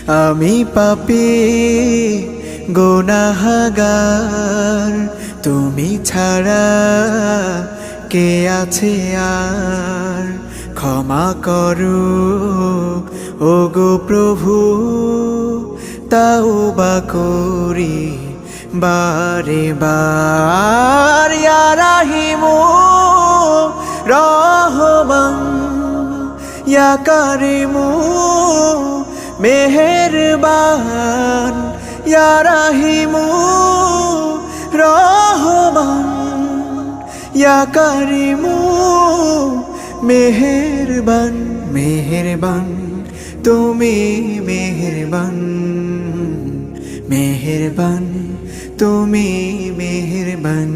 আমি পাপী গুনাহগার, তুমি ছাড়া কে আছে আর? ক্ষমা করো ওগো প্রভু, তাওবা করি বারে বার। ইয়া রাহিমু রহমান, ইয়া কারিমু মেহেরবান, ইয়া রাহিমু রহমান, ইয়া কারিমু মেহেরবান। মেহেরবান তুমি মেহেরবান, মেহেরবান তুমি মেহেরবান।